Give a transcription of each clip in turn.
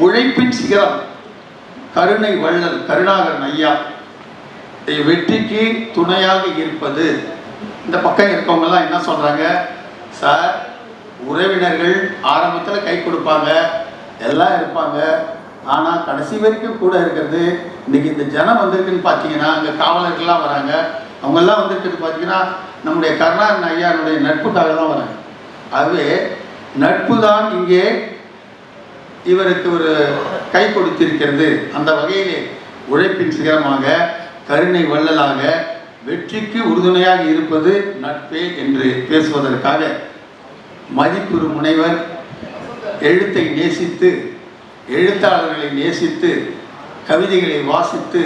உழைப்பின் சிகரம் கருணை வள்ளல் கருணாகரன் ஐயா வெற்றிக்கு துணையாக இருப்பது. இந்த பக்கம் இருக்கவங்கெல்லாம் என்ன சொல்கிறாங்க, சார் உறவினர்கள் ஆரம்பத்தில் கை கொடுப்பாங்க, எல்லாம் இருப்பாங்க, ஆனால் கடைசி வரைக்கும் கூட இருக்கிறது. இன்றைக்கி இந்த ஜனம் வந்திருக்குன்னு பார்த்தீங்கன்னா, அங்கே காவலர்கள்லாம் வராங்க, அவங்கெல்லாம் வந்திருக்கிறது பார்த்தீங்கன்னா நம்முடைய கருணாகரன் ஐயானுடைய நட்புக்காக தான் வராங்க. ஆகவே நட்பு தான் இங்கே இவருக்கு ஒரு கை கொடுத்திருக்கிறது. அந்த வகையிலே உழைப்பின் சிகரமாக கருணை வள்ளலாக வெற்றிக்கு உறுதுணையாக இருப்பது நட்பே என்று பேசுவதற்காக மதிப்புறு முனைவர் எழுத்தை நேசித்து, எழுத்தாளர்களை நேசித்து, கவிதைகளை வாசித்து,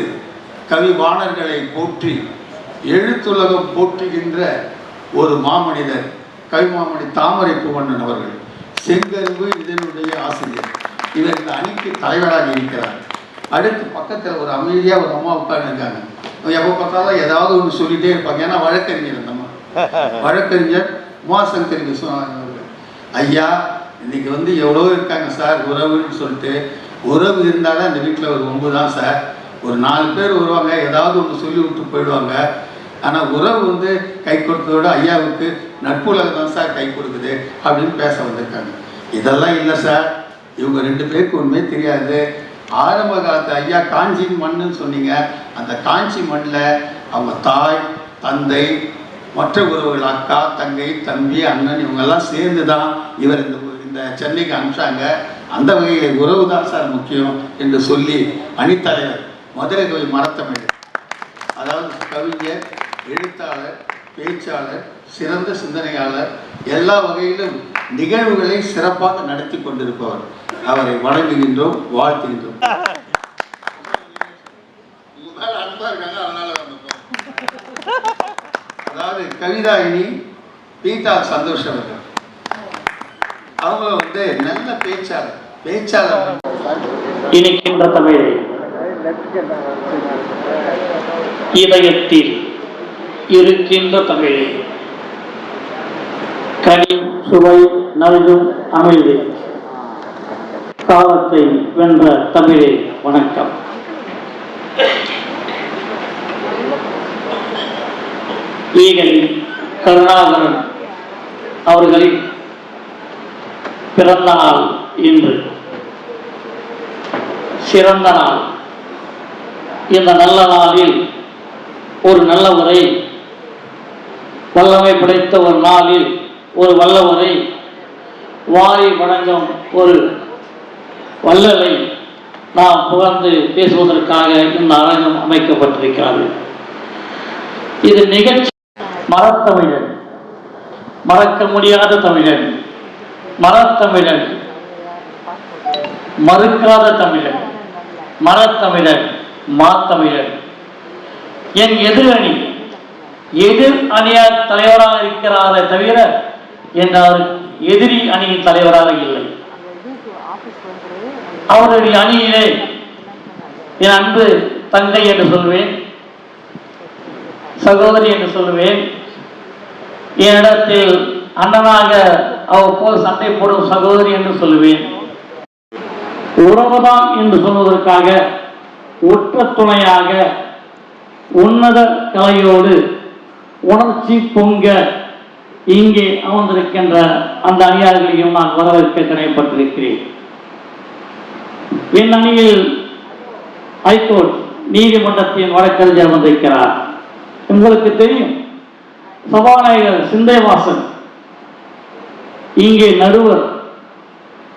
கவிவாணர்களை போற்றி, எழுத்துலகம் போற்றுகின்ற ஒரு மாமனிதர் கவிமாமணி தாமரை பூவண்ணன் அவர்கள். செங்கரும்பு இதனுடைய ஆசிரியர். இவர் இந்த அணிக்கு தலைவராக இருக்கிறார். அடுத்து பக்கத்தில் ஒரு அமைதியாக ஒரு அம்மா உட்கார்ந்து இருக்காங்க. எப்போ பார்த்தாலும் ஏதாவது ஒன்று சொல்லிகிட்டே இருப்பாங்க. ஏன்னா வழக்கறிஞர் அந்த அம்மா, வழக்கறிஞர் உமாசங்கருக்கு சொன்னாங்க, ஐயா இன்னைக்கு வந்து எவ்வளோ இருக்காங்க சார் உறவுன்னு சொல்லிட்டு. உறவு இருந்தால் தான் இந்த வீட்டில் ஒரு ஒம்பு தான் சார். ஒரு 4 பேர் வருவாங்க, ஏதாவது ஒன்று சொல்லி விட்டு போயிடுவாங்க. ஆனால் உறவு வந்து கை கொடுத்ததோட ஐயாவுக்கு நட்புலகம் தான் சார் கை கொடுக்குது அப்படின்னு பேச வந்திருக்காங்க. இதெல்லாம் இல்லை சார், இவங்க 2 பேருக்கு ஒன்றுமே தெரியாது. ஆரம்ப காலத்து ஐயா காஞ்சி மண்ணுன்னு சொன்னீங்க. அந்த காஞ்சி மண்ணில் அவங்க தாய் தந்தை மற்ற உறவுகள் அக்கா தங்கை தம்பி அண்ணன் இவங்கெல்லாம் சேர்ந்து தான் இவர் இந்த சென்னைக்கு அனுப்பிச்சாங்க. அந்த வகையில் உறவு தான் சார் முக்கியம் என்று சொல்லி அணித்தலைவர் மதுரை கவி மரத்தமிழ், அதாவது கவிஞர், எழுத்தாளர், பேச்சாளர், சிறந்த சிந்தனையாளர், எல்லா வகையிலும் நிகழ்வுகளை சிறப்பாக நடத்தி கொண்டிருப்பவர். அவரை வணங்குகின்றோம், வாழ்த்துகின்றோம். அதாவது கவிதாயினி பீட்டா சந்தோஷம் அவங்கள வந்து நல்ல பேச்சாளர் இனிக்கின்ற தமிழ் இதயத்தில் இருக்கின்ற தமிழே கனி சுவை நல்கும் அமைதி காலத்தை வென்ற தமிழே வணக்கம். ஈகை கருணாகரன் அவர்களின் பிறந்த நாள் இன்று. சிறந்த நாள். இந்த நல்ல நாளில் ஒரு நல்ல உரை, வல்லமை படைத்த ஒரு நாளில் ஒரு வல்ல உரை, வாரி வணங்கும் ஒரு வல்லலை நாம் புகழ்ந்து பேசுவதற்காக இந்த அரங்கம் அமைக்கப்பட்டிருக்கிறது. இது நிகழ்ச்சி மரத்தமிழன், மறக்க முடியாத தமிழன், மரத்தமிழன், மறுக்காத தமிழன், மரத்தமிழன், மாத்தமிழன். என் எதிர் அணியார் தலைவராக இருக்கிறாரே தவிர என்றால் எதிரி அணியின் தலைவராக இல்லை. அவருடைய அணியிலே என் அன்பு தங்கை என்று சொல்வேன், சகோதரி என்று சொல்லுவேன். என்னிடத்தில் அண்ணனாக அவ்வப்போது சண்டை போடும் சகோதரி என்று சொல்லுவேன். உறவுதான் என்று சொல்வதற்காக உற்ற துணையாக உன்னத கலையோடு உணர்ச்சி பொங்க இங்கே அமர்ந்திருக்கின்ற அந்த அணியார்களையும் நான் வரவேற்க கடமைப்பட்டிருக்கிறேன். என் அணியில் ஹைகோர்ட் நீதிமன்றத்தின் வழக்கறிஞர் வந்திருக்கிறார். உங்களுக்கு தெரியும், சபாநாயகர் சிந்தைவாசன் இங்கே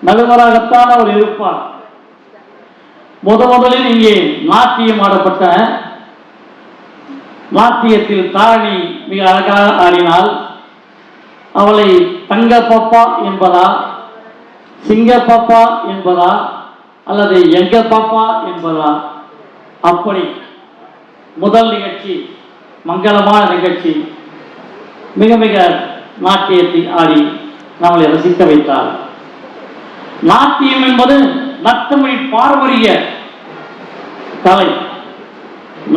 நடுவராகத்தான் அவர் இருப்பார். முதலில் இங்கே நாட்டியம் ஆடப்பட்ட நாட்டியத்தில் தாரணி மிக அழகாக ஆடினாள். அவளை தங்க பாப்பா என்பதா, சிங்க பாப்பா என்பதா, அல்லது எங்க பாப்பா என்பதா, அப்படி முதல் நிகழ்ச்சி மங்களமான நிகழ்ச்சி மிக மிக நாட்டியத்தை ஆடி நம்மளை ரசிக்க வைத்தார். நாட்டியம் என்பது நத்தமிழ் பாரம்பரிய கலை.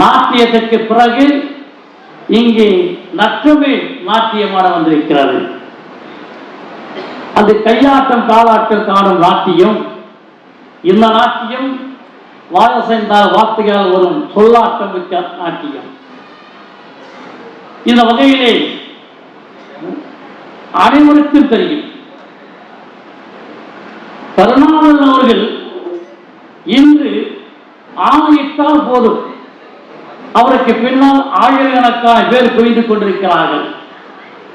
நாட்டியத்திற்கு பிறகு இங்கே நற்றமிழ் நாட்டியமான வந்திருக்கிறது. அது கையாட்டம் காலாட்டம் காணும் நாட்டியம் இந்த நாட்டியம் வாயசைந்தால் வார்த்தையால் வரும் சொல்லாட்டம் மிக்க நாட்டியம். இந்த வகையிலே அனைவருக்கும் தெரியும், கருணாநிதி அவர்கள் இன்று ஆணையிட்டால் போதும் அவருக்கு பின்னால் ஆயிரக்கணக்கான பேர் குவிந்து கொண்டிருக்கிறார்கள்,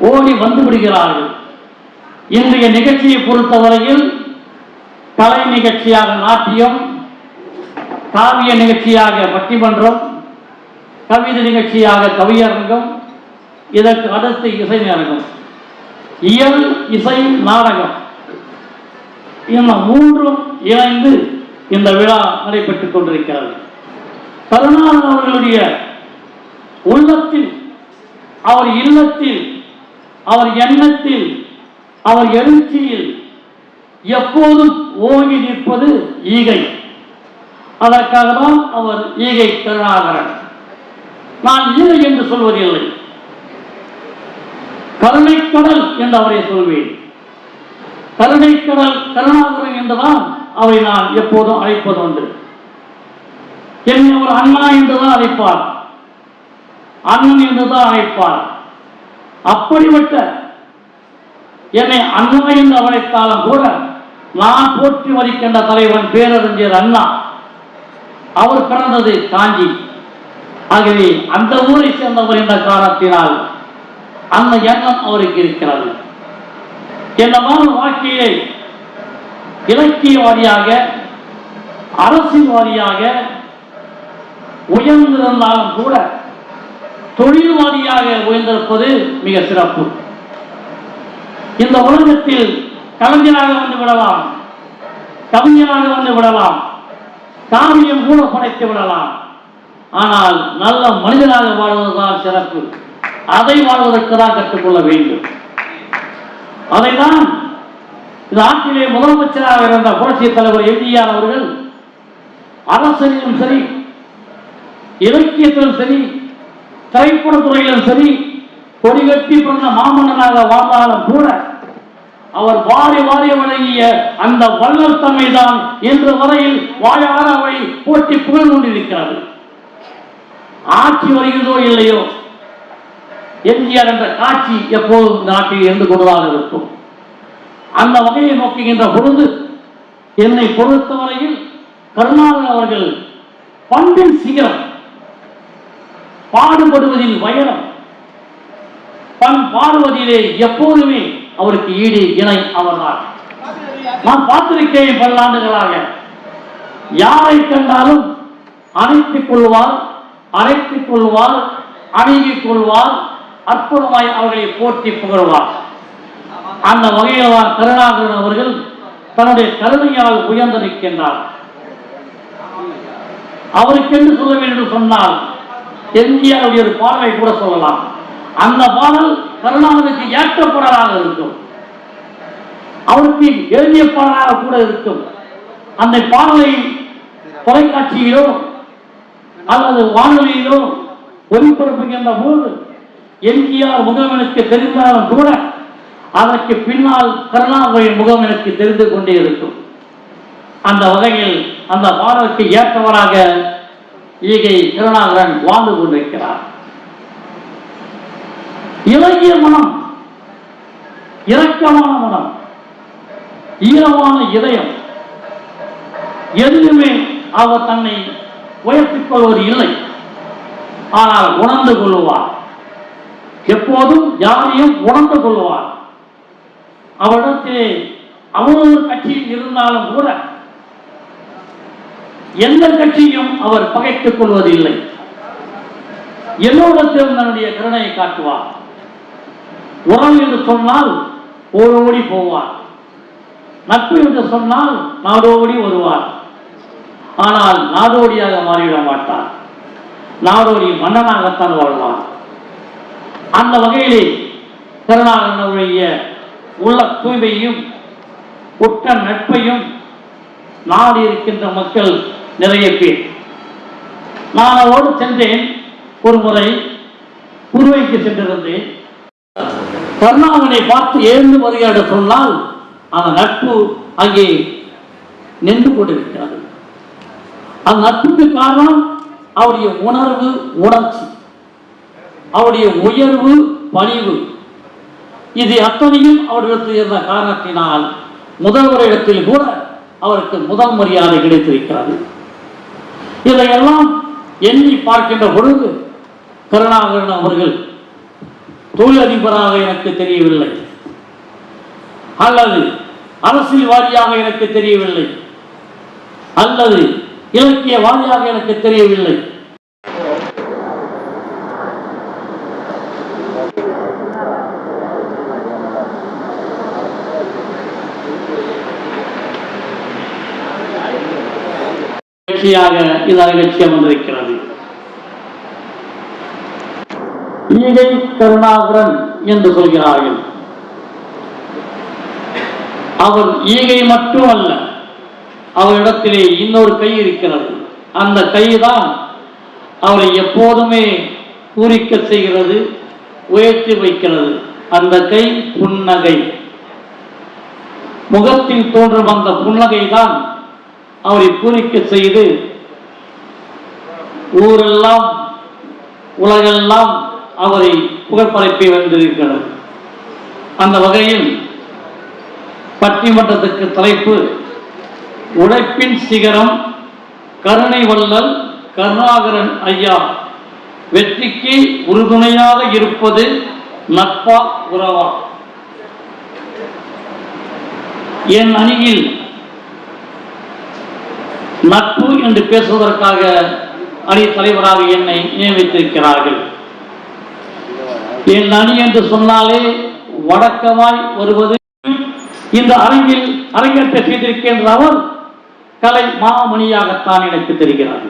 ஓடி வந்து விடுகிறார்கள். இன்றைய நிகழ்ச்சியை பொறுத்தவரையில் கலை நிகழ்ச்சியாக நாட்டியம், காவிய நிகழ்ச்சியாக பட்டிமன்றம், கவிதை நிகழ்ச்சியாக கவியரங்கம், இதற்கு அடுத்து இசை அரங்கம், இயல் இசை நாடகம், இந்த மூன்றும் இணைந்து இந்த விழா நடைபெற்றுக் கொண்டிருக்கிறது. கருணாநிதி அவர்களுடைய உள்ளத்தில், அவர் இல்லத்தில், அவர் எண்ணத்தில், அவர் எழுச்சியில் எப்போதும் ஓங்கி நிற்பது ஈகை. அதற்காக தான் அவர் ஈகை கருணாகரன். நான் ஈகை என்று சொல்வதில்லை, கருணைக்கடல் என்று அவரை சொல்வேன். கருணைக்கடல் கருணாகரன் என்றுதான் அவரை நான் எப்போதும் அழைப்பதுண்டு. என்னை அவர் அண்ணா என்றுதான் அழைப்பார், அண்ணன் என்றுதான் அழைப்பார். அப்படிப்பட்ட என்னை அண்ணா என்று அழைத்தாலும் கூட நான் போற்றி மதிக்கின்ற தலைவன் பேரறிஞர் அண்ணா. அவர் பிறந்தது காஞ்சி. ஆகவே அந்த ஊரை சேர்ந்தவர் என்ற காரணத்தினால் அந்த எண்ணம் அவருக்கு இருக்கிறது. என்னமான வாழ்க்கையை இலக்கியவாதியாக, அரசியல்வாதியாக உயர்ந்திருந்தாலும் கூட தொழில்வாதியாக உயர்ந்திருப்பது மிக சிறப்பு. இந்த உலகத்தில் கலைஞராக வந்து விடலாம், கவிஞராக வந்து விடலாம், காவியம் கூட படைத்து விடலாம். ஆனால் நல்ல மனிதனாக வாழ்வதுதான் சிறப்பு. அதை வாழ்வதற்கு தான் கற்றுக்கொள்ள வேண்டும். அதைதான் இந்த நாட்டிலே முதலமைச்சராக இருந்த புரட்சி தலைவர் எம்ஜிஆர் அவர்கள் அரசியலிலும் சரி, இலக்கியத்திலும் சரி, திரைப்படத்துறையிலும் சரி, கொடிகட்டி பிறந்த மாமன்னனாக வாழ்ந்தாலும் கூட அவர் வாரி வாரி வழங்கிய அந்த வள்ளல் தன்மை தான் இன்று வரையில் வாயார அவை போட்டி புகழ் கொண்டிருக்கிறது. ஆட்சி வருகிறதோ இல்லையோ, எம்ஜிஆர் என்ற காட்சி எப்போதும் இந்த நாட்டில் இருந்து கொண்டுதான் இருக்கும். அந்த வகையை நோக்குகின்ற பொழுது என்னை பொறுத்தவரையில் கருணாநிதி அவர்கள் பண்பின் சிகரம், பாடுபடுவதில் வயரம், பண் பாடுவதிலே எப்போதுமே அவருக்கு ஈடு இணை அவர்தான். நான் பார்த்திருக்கேன் பல்லாண்டுகளாக. யாரை கண்டாலும் அணைத்துக் கொள்வார், அழைத்துக் கொள்வார், அணுகிக் கொள்வார், அற்புதமாய் அவர்களை போற்றி புகழ்வார். அந்த வகையில் கருணாகரன் அவர்கள் தன்னுடைய கருணையால் உயர்ந்திருக்கின்றார். அவருக்கென்று சொல்ல வேண்டும் சொன்னால் எம்ஜிஆருடைய ஒரு பாடலை கூட சொல்லலாம். அந்த பாடல் கருணாநிதிக்கு ஏற்ற பாடலாக இருக்கும், அவருக்கு எழுதிய பாடலாக கூட இருக்கும். அந்த பாடலை தொலைக்காட்சியிலோ அல்லது வானொலியிலோ ஒளிபரப்புகின்ற போது எம்ஜிஆர் முகம் எனக்கு தெரிந்தாலும் கூட அதற்கு பின்னால் கருணாநிதியின் முகம் எனக்கு தெரிந்து கொண்டே இருக்கும். அந்த வகையில் அந்த பாடலுக்கு ஏற்றவராக ஈகை கருணாகரன் வாழ்ந்து கொண்டிருக்கிறார். இலகிய மனம், இரக்கமான மனம், ஈரமான இதயம், எதுவுமே அவர் தன்னை உயர்த்திக் கொள்வது இல்லை. ஆனால் உணர்ந்து கொள்வார், எப்போதும் யாரையும் உணர்ந்து கொள்வார். அவரிடத்திலே அவ்வளவு கட்சியில் இருந்தாலும் கூட எந்த கட்சியும் அவர் பகைத்துக் கொள்வதில்லை. எல்லோரிடத்திலும் தன்னுடைய கருணையை காட்டுவார். உறவு என்று சொன்னால் ஓடோடி போவார், நட்பு என்று சொன்னால் நாடோடி வருவார். ஆனால் நாடோடியாக மாறிவிட மாட்டார், நாடோடி மன்னனாகத்தான் வாழ்வார். அந்த வகையிலே கருணாகரனுடைய உள்ள தூய்மையும் உற்ற நட்பையும் நாடு இருக்கின்ற மக்கள் நிறைய பேர். நான் அவரோடு சென்றேன், ஒரு முறை புதுவைக்கு சென்றிருந்தேன். கருணாகரனை பார்த்து எழுந்து வருகிறார் சொன்னால் அந்த நட்பு அங்கே நின்று கொண்டிருக்கிறது. அந்த நட்புக்கு காரணம் அவருடைய உணர்வு, உணர்ச்சி, அவருடைய உயர்வு, பணிவு, இது அத்தனையும் அவரிடத்தில் இருந்த காரணத்தினால் முதல்வரிடத்தில் கூட அவருக்கு முதல் மரியாதை கிடைத்திருக்கிறது. இதையெல்லாம் எண்ணி பார்க்கின்ற பொழுது கருணாகரன் அவர்கள் தொழிலதிபராக எனக்கு தெரியவில்லை, அல்லது அரசியல்வாதியாக எனக்கு தெரியவில்லை, அல்லது இலக்கியவாதியாக எனக்கு தெரியவில்லை. இந்த நிகழ்ச்சியம் வந்திருக்கிறது. ஈகை கருணாகரன் என்று சொல்கிறார்கள். அவர் ஈகை மட்டுமல்ல, அவரிடத்திலே இன்னொரு கை இருக்கிறது. அந்த கைதான் அவரை எப்போதுமே பூரிக்க செய்கிறது, உயர்த்தி வைக்கிறது. அந்த கை புன்னகை. முகத்தில் தோன்றும் அந்த புன்னகை தான் அவரை பூரிக்க செய்து ஊரெல்லாம் உலகெல்லாம் அவரை புகழ்பரப்பி வந்திருக்கிறது. அந்த வகையில் பட்டிமன்றத்துக்கு தலைப்பு உழைப்பின் சிகரம் கருணை வள்ளல் கருணாகரன் ஐயா, வெற்றிக்கு உறுதுணையாக இருப்பது நட்பா உறவா? என் அணியில் நட்பு என்று பேசுவதற்காக அணி தலைவராக என்னை நியமித்திருக்கிறார்கள். என் அணி என்று சொன்னாலே வழக்கமாய் வருவது இந்த அரங்கில் அரங்கேற்ற செய்திருக்கின்ற அவர் கலை மாமணியாகத்தான் எனக்கு தெரிகிறது.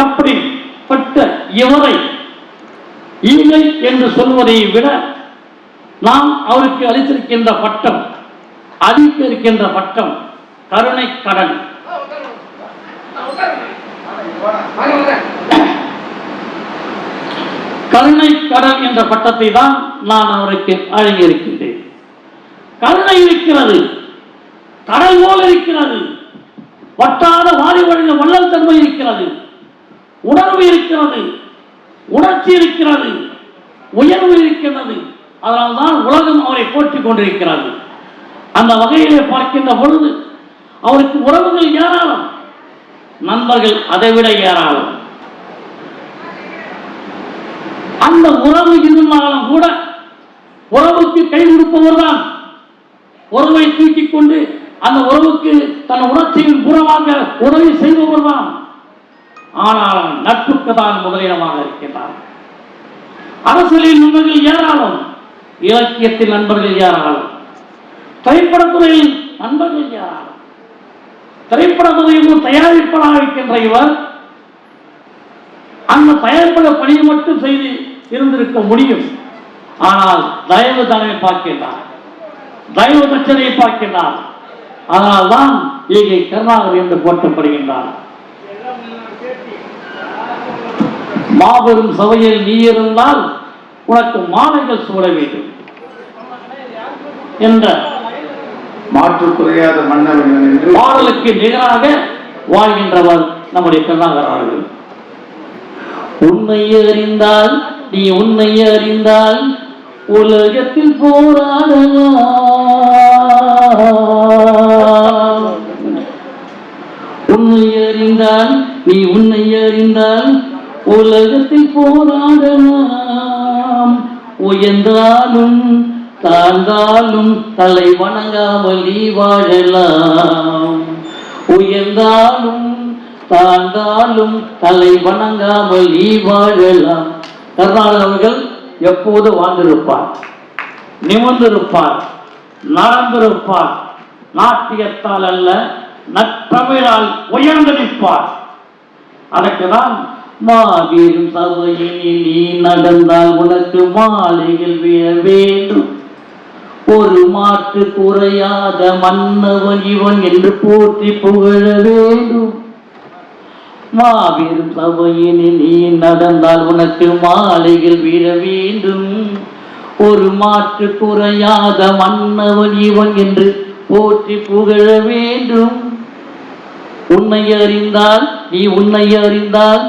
எப்படிப்பட்ட இவரை ஈகை என்று சொல்வதை விட நாம் அவருக்கு அளித்திருக்கின்ற பட்டம், அளிக்க இருக்கின்ற பட்டம் கருணை கடல். கருணை கடல் என்ற பட்டத்தை தான் நான் அவருக்கு வழங்கியிருக்கின்றேன். கருணை இருக்கிறது, கடல் போல இருக்கிறது, வட்டார வாரி வழிந்த வள்ளல் தன்மை இருக்கிறது, உணர்வு இருக்கிறது, உணர்ச்சி இருக்கிறது, உயர்வு இருக்கிறது. அதனால்தான் உலகம் அவரை போற்றிக் கொண்டிருக்கிறது. அந்த வகையிலே பார்க்கின்ற பொழுது அவருக்கு உறவுகள் ஏராளம், நண்பர்கள் அதைவிட ஏராளம். அந்த உறவு இருந்தாலும் கூட உறவுக்கு கை கொடுப்பவர் தான், உறவை தூக்கிக் கொண்டு அந்த உறவுக்கு தன் உணர்ச்சியின் புறமாக உதவி செய்பவர் தான். ஆனால் நட்புக்கு தான் முதலிடமாக இருக்கின்றார். அரசியலில் நண்பர்கள் ஏராளம், இலக்கியத்தில் நண்பர்கள் ஏராளம், திரைப்படத்துறையில் நண்பர்கள் ஏராளம். திரைப்படத்துறையில் தயாரிப்பாளராக இருக்கின்ற இவர் அந்த தயாரிப்பட பணியை மட்டும் செய்து இருந்திருக்க முடியும். ஆனால் தயவு தன்னை பார்க்கின்றார், தயவு தட்சணையை பார்க்கின்றார். அதனால்தான் ஈகை கருணாகரன் என்று போற்றப்படுகின்றார். மாபெரும் சபையில் நீ இருந்தால் உனக்கு மாலைகள் சூட வேண்டும் என்ற மாற்றுக்குறையாத மன்னவன் என்று பாடலுக்கு நிகராக வாழ்கின்றவர் நம்முடைய கருணாகரன் அவர்கள். உன்னை அறிந்தால் நீ உன்னை அறிந்தால் உலகத்தில் போராடலாம். உன்னை அறிந்தால் நீ உன்னை அறிந்தால் உலகத்தில் போராடலாம். உயர்ந்தாலும் தாழ்ந்தாலும் தலை வணங்காமல் நீ வாழலாம். உயர்ந்தாலும் தாழ்ந்தாலும் தலை வணங்காமல் நீ வாழலாம். கருணாகரன் அவர்கள் எப்போது வாழ்ந்திருப்பார், நிமிர்ந்திருப்பார், நடந்திருப்பார். நாட்டியத்தால் அல்ல, நற்றமிழால் உயர்ந்து நிற்பார். அதற்குதான் மாபெரும் சபையினில் நீ நடந்தால் உனக்கு மாலைகள் விழ வேண்டும். ஒரு மாற்று குறையாத மன்னவன் இவன் என்று போற்றி புகழ வேண்டும். மாபெரும் சபையினில் நீ நடந்தால் உனக்கு மாலைகள் விழ வேண்டும். ஒரு மாற்று குறையாத மன்னவன் இவன் என்று போற்றி புகழ வேண்டும். உன்னை அறிந்தால் நீ உன்னை அறிந்தால்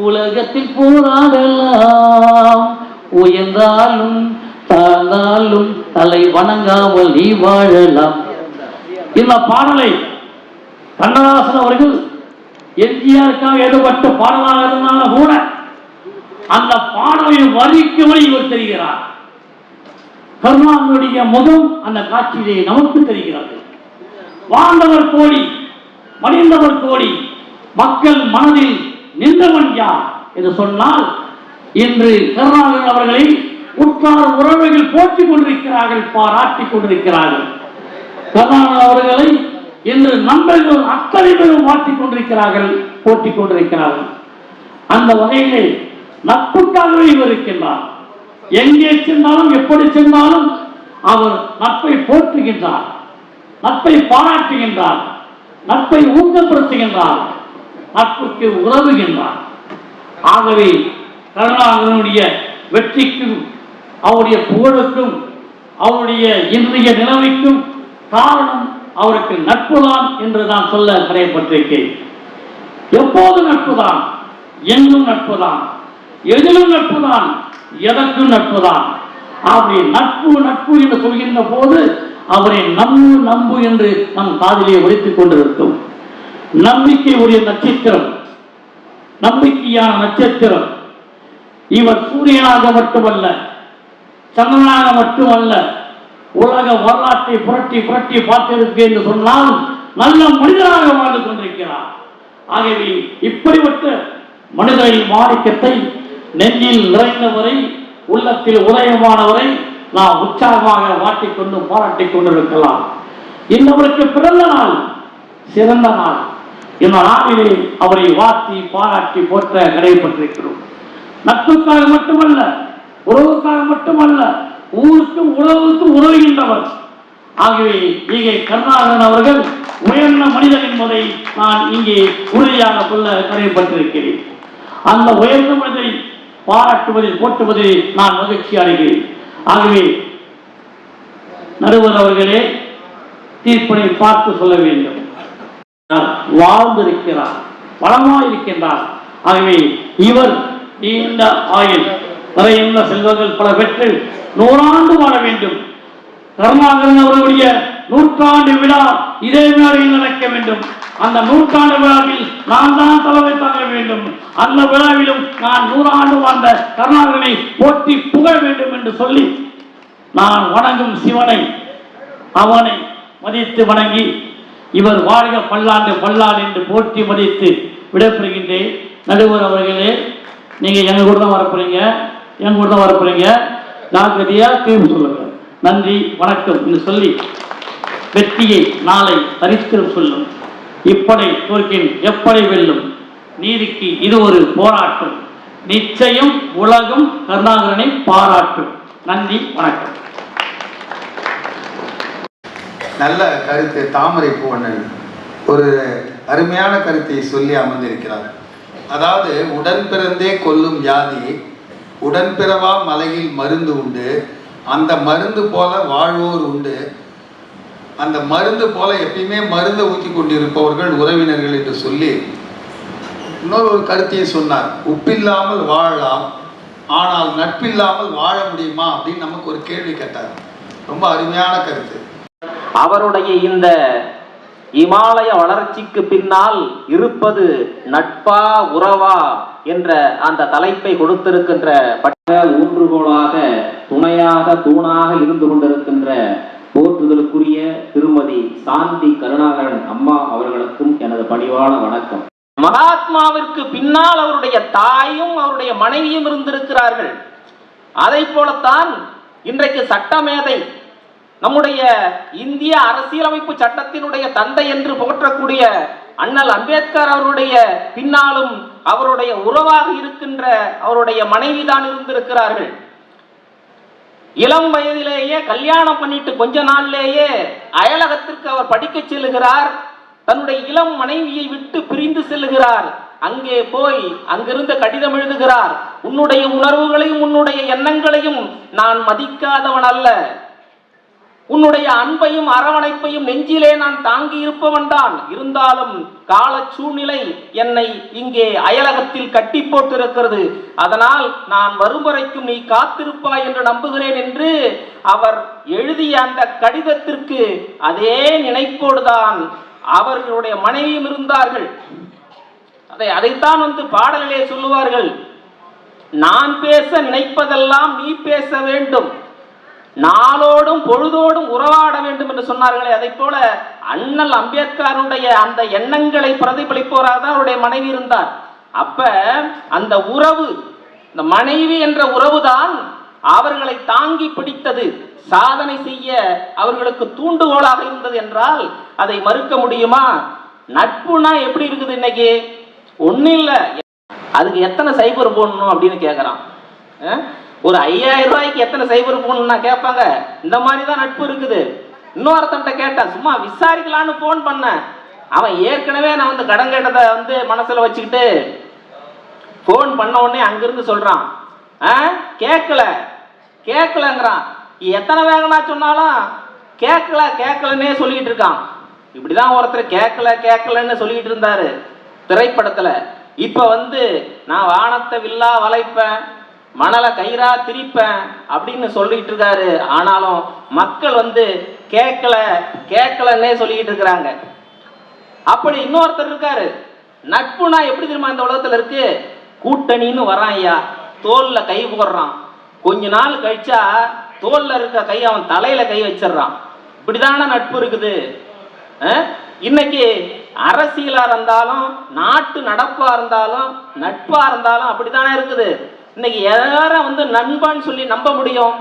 உலகத்தில் போராடலாம். உயர்ந்தாலும் தாழ்ந்தாலும் தலை வணங்காமல் நீ வாழலாம். இந்த பாடலை கண்ணதாசன் அவர்கள் எம்ஜிஆருக்காக எழுதப்பட்ட பாடலாக இருந்தாலும் கூட அந்த பாடலின் வரிக்கு வரை இவர் தெரிகிறார். கருணாநிதியுடைய முகம் அந்த காட்சியிலே நமக்கு தெரிகிறது. வாழ்ந்தவர் கோடி, மடிந்தவர் கோடி, மக்கள் மனதில் நின்றவன் யார் என்று சொன்னால் இன்று கருணாநிதி அவர்களை உற்றார் உறவுகள் போற்றிக் கொண்டிருக்கிறார்கள், பாராட்டிக் கொண்டிருக்கிறார்கள். கருணாநிதி அவர்களை இன்று நண்பர்கள் அத்தனை பேரும் வாழ்த்திக் கொண்டிருக்கிறார்கள், போற்றிக் கொண்டிருக்கிறார்கள். அந்த வகையிலே நட்புக்காகவே இவர் இருக்கின்றார். எங்கே சென்றாலும் எப்படி சென்றாலும் அவர் நட்பை போற்றுகின்றார், நட்பை பாராட்டுகின்றார், நட்பை ஊக்கப்படுத்துகின்றார், நட்புக்கு உதவுகின்றார். ஆகவே கருணாநிதியினுடைய வெற்றிக்கும் அவருடைய புகழுக்கும் அவருடைய இன்றைய நிலைமைக்கும் காரணம் அவருக்கு நட்புதான் என்று நான் சொல்ல கடமைப்பட்டிருக்கிறேன். எப்போது நட்புதான், எங்கும் நட்புதான், எதிலும் நட்புதான், எதற்கும் நட்புதான். அவரை நட்பு நட்பு என்று சொல்கின்ற போது அவரை நம்பு நம்பு என்று நம் காதிலே ஒலித்துக் கொண்டிருக்கும். நம்பிக்கை உரிய நட்சத்திரம், நம்பிக்கையான நட்சத்திரம். இவர் சூரியனாக மட்டுமல்ல, சந்திரனாக மட்டுமல்ல, உலக வரலாற்றை புரட்டி புரட்டி பார்த்திருக்கு என்று சொன்னால் நல்ல மனிதனாக வாழ்ந்து கொண்டிருக்கிறார். ஆகவே இப்படிப்பட்ட மனிதனின் மாணிக்கத்தை நெஞ்சில் நிறைந்தவரை, உள்ளத்தில் உதயமானவரை நாம் உற்சாகமாக வாட்டிக்கொண்டு பாராட்டிக் கொண்டிருக்கலாம். இன்னவருக்கு பிறந்த நாள், சிறந்த நாள். இந்த நாளிலே அவரை வாத்தி பாராட்டி போற்ற கடைப்பட்டிருக்கிறோம். நட்புக்காக மட்டுமல்ல, உறவுக்காக மட்டுமல்ல, ஊருக்கும் உறவுக்கும் உதவுகின்றவர். ஆகவே இங்கே கருணாநிதி அவர்கள் உயர்ந்த மனிதன் என்பதை நான் இங்கே உறுதியாக சொல்ல கடமைப்பட்டிருக்கிறேன். அந்த உயர்ந்த மனிதனை பாராட்டுவதில் போற்றுவதில் நான் மகிழ்ச்சி அடைகிறேன். ஆகவே நடுவர் அவர்களே தீர்ப்பினை பார்த்து சொல்ல வேண்டும். வாழ்ந்திருக்கிறார், வளமாயிருக்கின்றார். ஆகவே இவர் நீண்ட ஆயுள், நிறைந்த செல்வங்கள் பல பெற்று 100 ஆண்டு வாழ வேண்டும். கருணாநிதி அவர்களுடைய 100ஆண்டு விழா இதே மேடையில் நடக்க வேண்டும். அந்த 100ஆண்டு விழாவில் நான் தான் தலைமை தாங்க வேண்டும். அந்த விழாவிலும் நான் 100 ஆண்டு வாழ்ந்த கருணாநிதியை போற்றி புகழ வேண்டும் என்று சொல்லி நான் வணங்கும் சிவனை, அவனை மதித்து வணங்கி இவர் வாழ்க பல்லாண்டு பல்லாண்டு என்று போற்றி மதித்து விடைபெறுகின்றேன். நடுவர் அவர்களே, நீங்க எங்க கூட தான் வரப்போறீங்க, எங்க கூட தான் வரப்போறீங்க. ஜாக்கிரதையா தீர்வு சொல்லுங்க. நன்றி, வணக்கம் என்று சொல்லி வெற்றியை நாளை சரித்திரம் சொல்லும். இப்படை தோற்கின் எப்படை வெல்லும். நீதிக்கு இது ஒரு போராட்டம். நிச்சயம் உலகம் கருணாகரனை பாராட்டும். நன்றி, வணக்கம். நல்ல கருத்து. தாமரை பூவண்ணன் ஒரு அருமையான கருத்தை சொல்லி அமர்ந்திருக்கிறார். அதாவது உடன் பிறந்தே கொல்லும் வியாதி, உடன் பிறவா மலையில் மருந்து உண்டு, அந்த மருந்து போல வாழ்வோர் உண்டு, அந்த மருந்து போல எப்பயுமே மருந்தை ஊற்றி கொண்டிருப்பவர்கள் உறவினர்கள் என்று சொல்லி இன்னொரு ஒரு கருத்தையை சொன்னார். உப்பில்லாமல் வாழலாம், ஆனால் நட்பில்லாமல் வாழ முடியுமா அப்படின்னு நமக்கு ஒரு கேள்வி கேட்டார். ரொம்ப அருமையான கருத்து. அவருடைய இந்த இமாலய வளர்ச்சிக்கு பின்னால் இருப்பது நட்பா உறவா என்ற அந்த தலைப்பை கொடுத்திருக்கின்ற ஊன்றுகோலாக, துணையாக, தூணாக இருந்து கொண்டிருக்கின்ற போற்றுதலுக்குரிய திருமதி சாந்தி கருணாகரன் அம்மா அவர்களுக்கும் எனது பணிவான வணக்கம். மகாத்மாவிற்கு பின்னால் அவருடைய தாயும் அவருடைய மனைவியும் இருந்திருக்கிறார்கள். அதை போலத்தான் இன்றைக்கு சட்டமேதை, நம்முடைய இந்திய அரசியலமைப்பு சட்டத்தினுடைய தந்தை என்று போற்றக்கூடிய அண்ணல் அம்பேத்கர் அவருடைய பின்னாலும் அவருடைய உறவாக இருக்கின்ற அவருடைய மனைவிதான் இருந்திருக்கிறார்கள். இளம் வயதிலேயே கல்யாணம் பண்ணிட்டு கொஞ்ச நாள்லேயே அயலகத்திற்கு அவர் படிக்க செல்லுகிறார். தன்னுடைய இளம் மனைவியை விட்டு பிரிந்து செல்லுகிறார். அங்கே போய் அங்கிருந்து கடிதம் எழுதுகிறார். உன்னுடைய உணர்வுகளையும் உன்னுடைய எண்ணங்களையும் நான் மதிக்காதவன் அல்ல. உன்னுடைய அன்பையும் அரவணைப்பையும் நெஞ்சிலே நான் தாங்கி இருப்பவன் தான். இருந்தாலும் கால சூழ்நிலை என்னை இங்கே அயலகத்தில் கட்டி போட்டிருக்கிறது. அதனால் நான் வரும் வரைக்கும் நீ காத்திருப்பாய் என்று நம்புகிறேன் என்று அவர் எழுதிய அந்த கடிதத்திற்கு அதே நினைப்போடுதான் அவர்களுடைய மனைவியும் இருந்தார்கள். அதைத்தான் பாடலிலே சொல்லுவார்கள், நான் பேச நினைப்பதெல்லாம் நீ பேச வேண்டும், நாளோடும் பொழுதோடும் உறவாட வேண்டும் என்று சொன்னார்களே. அதை போல அண்ணல் அம்பேத்கருடைய அந்த எண்ணங்களை பிரதிபலிப்பவராக தான் அவருடைய மனைவி இருந்தார். அப்ப அந்த உறவு, இந்த மனைவி என்ற உறவுதான் அவர்களை தாங்கி பிடித்தது, சாதனை செய்ய அவர்களுக்கு தூண்டுகோலாக இருந்தது என்றால் அதை மறுக்க முடியுமா? நட்புனா எப்படி இருக்குது இன்னைக்கு? ஒன்னும் இல்லை, அதுக்கு எத்தனை சைபர் போடணும் அப்படின்னு கேட்குறான். ஒரு 5000 ரூபாய்க்கு எத்தனை சைபர் போகணும்னா கேட்பாங்க. இந்த மாதிரி தான் நட்பு இருக்குது. இன்னொருத்தன்ட்ட கேட்டேன், சும்மா விசாரிக்கலான்னு போன் பண்ணேன். அவன் ஏற்கனவே நான் கடன் கேட்டதை மனசுல வச்சுக்கிட்டு போன் பண்ண உடனே அங்கிருந்து சொல்றான், கேட்கலங்கிறான். எத்தனை வேகனா சொன்னாலும் கேட்கலன்னே சொல்லிட்டு இருக்கான். இப்படிதான் ஒருத்தர் கேட்கலன்னு சொல்லிட்டு இருந்தாரு திரைப்படத்துல. இப்ப நான் வானத்தை வில்லா வளைப்பேன், மணலை கயிறா திரிப்பேன் அப்படின்னு சொல்லிட்டு இருக்காரு. ஆனாலும் மக்கள் கேட்கலன்னே சொல்லிட்டு இருக்கிறாங்க. அப்படி இன்னொருத்தர் இருக்காரு, நட்புனா எப்படி தெரியுமா இந்த உலகத்துல இருக்கு? கூட்டணின்னு வரான் ஐயா, தோல்ல கை போடுறான், கொஞ்ச நாள் கழிச்சா தோல்ல இருக்க கை அவன் தலையில கை வச்சிடறான். இப்படிதான நட்பு இருக்குது. இன்னைக்கு அரசியலா இருந்தாலும் நாட்டு நடப்பா இருந்தாலும் நட்பா இருந்தாலும் அப்படித்தானே இருக்குது. இன்னைக்கு யாரும் நண்பன் சொல்லி நம்ப முடியும்?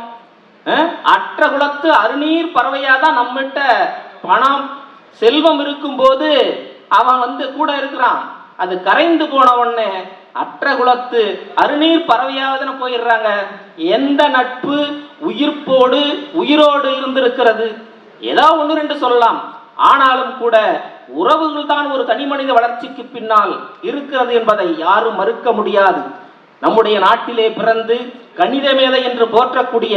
அற்ற குலத்து அருநீர் பறவையாதான் நம்மகிட்ட பணம் செல்வம் இருக்கும் போது அவன் கூட இருக்கிறான். அது கரைந்து போன உடனே அற்ற குலத்து அருநீர் பறவையாவதுன்னு போயிடுறாங்க. எந்த நட்பு உயிரோடு இருந்திருக்கிறது? ஏதோ ஒன்று ரெண்டு சொல்லலாம். ஆனாலும் கூட உறவுகள் தான் ஒரு தனி மனித வளர்ச்சிக்கு பின்னால் இருக்கிறது என்பதை யாரும் மறுக்க முடியாது. நம்முடைய நாட்டிலே பிறந்து கணித மேதை என்று போற்றக்கூடிய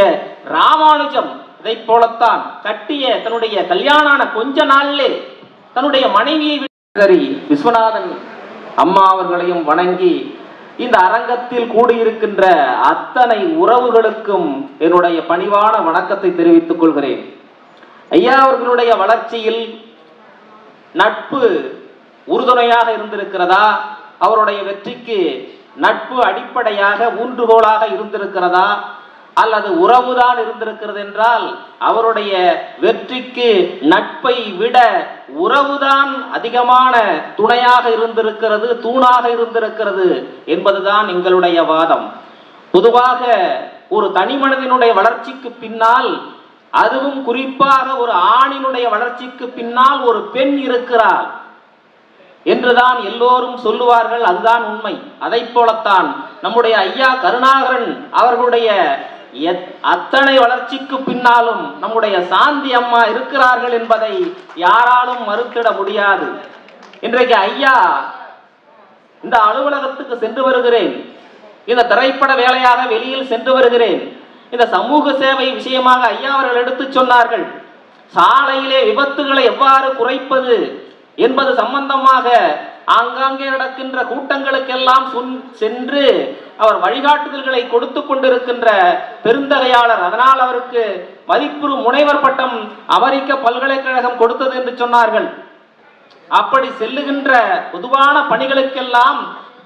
ராமானுஜம் இதை போலத்தான் கட்டிய தன்னுடைய கல்யாணான கொஞ்ச நாளிலே தன்னுடைய மனைவியை சரி விஸ்வநாதன் அம்மா அவர்களையும் வணங்கி இந்த அரங்கத்தில் கூடியிருக்கின்ற அத்தனை உறவுகளுக்கும் என்னுடைய பணிவான வணக்கத்தை தெரிவித்துக் கொள்கிறேன். ஐயா அவர்களுடைய வளர்ச்சியில் நட்பு உறுதுணையாக இருந்திருக்கிறதா? அவருடைய வெற்றிக்கு நட்பு அடிப்படையாக ஊன்றுகோலாக இருந்திருக்கிறதா? அல்லது உறவுதான் இருந்திருக்கிறது என்றால் அவருடைய வெற்றிக்கு நட்பை விட உறவுதான் அதிகமான துணையாக இருந்திருக்கிறது, தூணாக இருந்திருக்கிறது என்பதுதான் எங்களுடைய வாதம். பொதுவாக ஒரு தனி மனிதனுடைய வளர்ச்சிக்கு பின்னால், அதுவும் குறிப்பாக ஒரு ஆணினுடைய வளர்ச்சிக்கு பின்னால் ஒரு பெண் இருக்கிறார் என்றுதான் எல்லோரும் சொல்லுவார்கள். அதுதான் உண்மை. அதை போலத்தான் நம்முடைய ஐயா கருணாகரன் அவர்களுடைய அத்தனை வளர்ச்சிக்கு பின்னாலும் நம்முடைய சாந்தி அம்மா இருக்கிறார்கள் என்பதை யாராலும் மறுத்திட முடியாது. இன்றைக்கு ஐயா இந்த அலுவலகத்துக்கு சென்று வருகிறேன், இந்த திரைப்பட வேலையாக வெளியில் சென்று வருகிறேன். இந்த சமூக சேவை விஷயமாக ஐயா அவர்கள் எடுத்து சொன்னார்கள். சாலையிலே விபத்துகளை எவ்வாறு குறைப்பது என்பது சம்பந்தமாக ஆங்காங்கே நடக்கின்ற கூட்டங்களுக்கெல்லாம் சென்று அவர் வழிகாட்டுதல்களை கொடுத்து கொண்டிருக்கின்ற பெருந்தகையாளர். அதனால் அவருக்கு மதிப்புறு முனைவர் பட்டம் அமெரிக்க பல்கலைக்கழகம் கொடுத்தது என்று சொன்னார்கள். அப்படி செல்லுகின்ற பொதுவான பணிகளுக்கெல்லாம்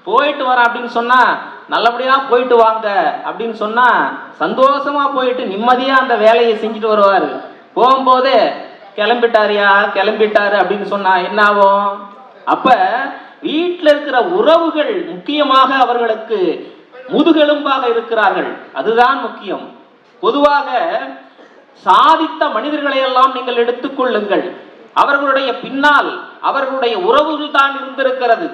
போயிட்டு வர அப்படின்னு சொன்னா, நல்லபடியா போயிட்டு வாங்க அப்படின்னு சொன்னா சந்தோஷமா போயிட்டு நிம்மதியா அந்த வேலையை செஞ்சுட்டு வருவாரு. போகும்போது கிளம்பிட்டாரு அப்படின்னு சொன்னா என்ன ஆகும்? அப்ப வீட்டில் இருக்கிற உறவுகள் முக்கியமாக அவர்களுக்கு முதுகெலும்பாக இருக்கிறார்கள். அதுதான் முக்கியம். பொதுவாக சாதித்த மனிதர்களை எல்லாம் நீங்கள் எடுத்துக்கொள்ளுங்கள், அவர்களுடைய பின்னால் அவர்களுடைய உறவுகள் தான் இருந்திருக்கிறது.